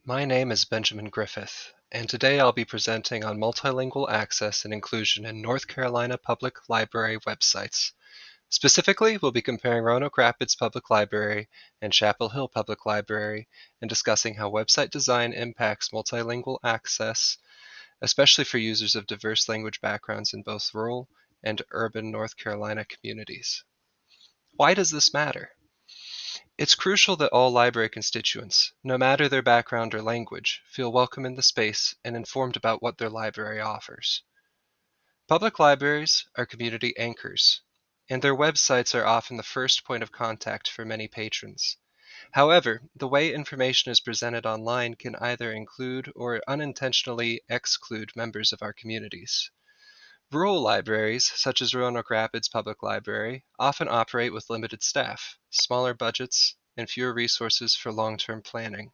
My name is Benjamin Griffith, and today I'll be presenting on multilingual access and inclusion in North Carolina Public Library websites. Specifically, we'll be comparing Roanoke Rapids Public Library and Chapel Hill Public Library and discussing how website design impacts multilingual access, especially for users of diverse language backgrounds in both rural and urban North Carolina communities. Why does this matter? It's crucial that all library constituents, no matter their background or language, feel welcome in the space and informed about what their library offers. Public libraries are community anchors, and their websites are often the first point of contact for many patrons. However, the way information is presented online can either include or unintentionally exclude members of our communities. Rural libraries, such as Roanoke Rapids Public Library, often operate with limited staff, smaller budgets, and fewer resources for long-term planning.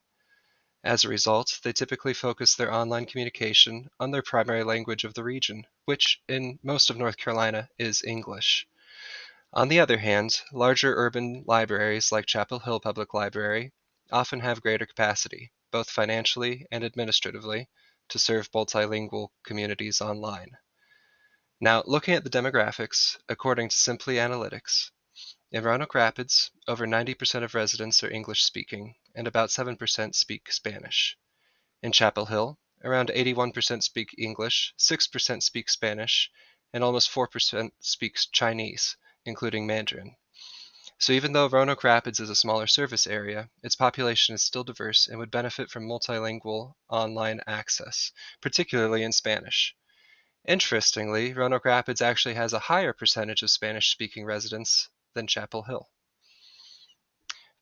As a result, they typically focus their online communication on their primary language of the region, which, in most of North Carolina, is English. On the other hand, larger urban libraries like Chapel Hill Public Library often have greater capacity, both financially and administratively, to serve multilingual communities online. Now, looking at the demographics, according to Simply Analytics, in Roanoke Rapids, over 90% of residents are English speaking, and about 7% speak Spanish. In Chapel Hill, around 81% speak English, 6% speak Spanish, and almost 4% speaks Chinese, including Mandarin. So even though Roanoke Rapids is a smaller service area, its population is still diverse and would benefit from multilingual online access, particularly in Spanish. Interestingly, Roanoke Rapids actually has a higher percentage of Spanish-speaking residents than Chapel Hill.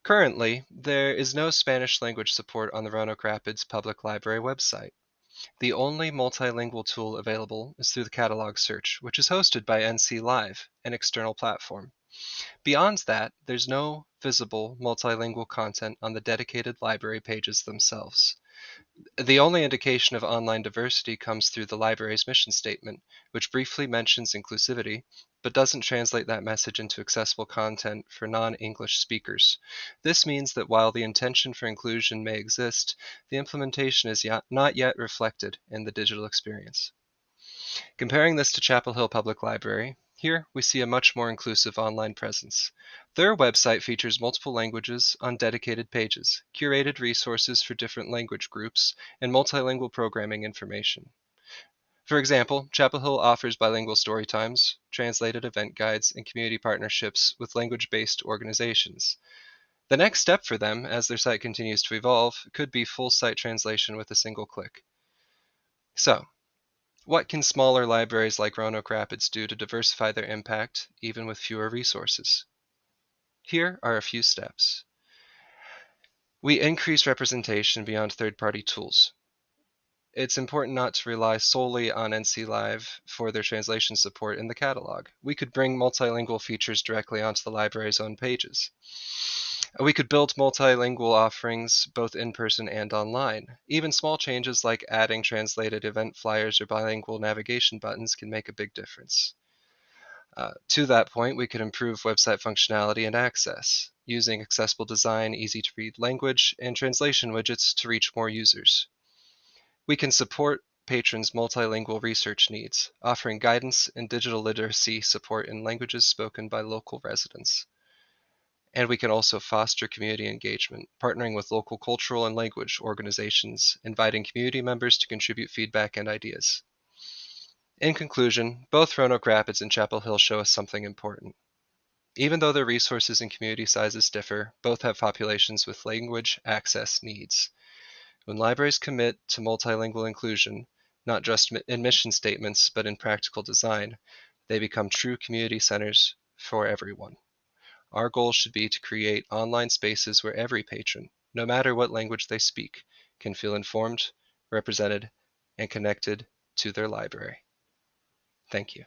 Currently, there is no Spanish language support on the Roanoke Rapids Public Library website. The only multilingual tool available is through the catalog search, which is hosted by NC Live, an external platform. Beyond that, there's no visible multilingual content on the dedicated library pages themselves. The only indication of online diversity comes through the library's mission statement, which briefly mentions inclusivity, but doesn't translate that message into accessible content for non-English speakers. This means that while the intention for inclusion may exist, the implementation is not yet reflected in the digital experience. Comparing this to Chapel Hill Public Library, here we see a much more inclusive online presence. Their website features multiple languages on dedicated pages, curated resources for different language groups, and multilingual programming information. For example, Chapel Hill offers bilingual story times, translated event guides, and community partnerships with language-based organizations. The next step for them, as their site continues to evolve, could be full site translation with a single click. So, what can smaller libraries like Roanoke Rapids do to diversify their impact, even with fewer resources? Here are a few steps. We increase representation beyond third-party tools. It's important not to rely solely on NC Live for their translation support in the catalog. We could bring multilingual features directly onto the library's own pages. We could build multilingual offerings both in person and online. Even small changes like adding translated event flyers or bilingual navigation buttons can make a big difference. To that point, we could improve website functionality and access, using accessible design, easy-to-read language, and translation widgets to reach more users. We can support patrons' multilingual research needs, offering guidance and digital literacy support in languages spoken by local residents. And we can also foster community engagement, partnering with local cultural and language organizations, inviting community members to contribute feedback and ideas. In conclusion, both Roanoke Rapids and Chapel Hill show us something important. Even though their resources and community sizes differ, both have populations with language access needs. When libraries commit to multilingual inclusion, not just in mission statements, but in practical design, they become true community centers for everyone. Our goal should be to create online spaces where every patron, no matter what language they speak, can feel informed, represented, and connected to their library. Thank you.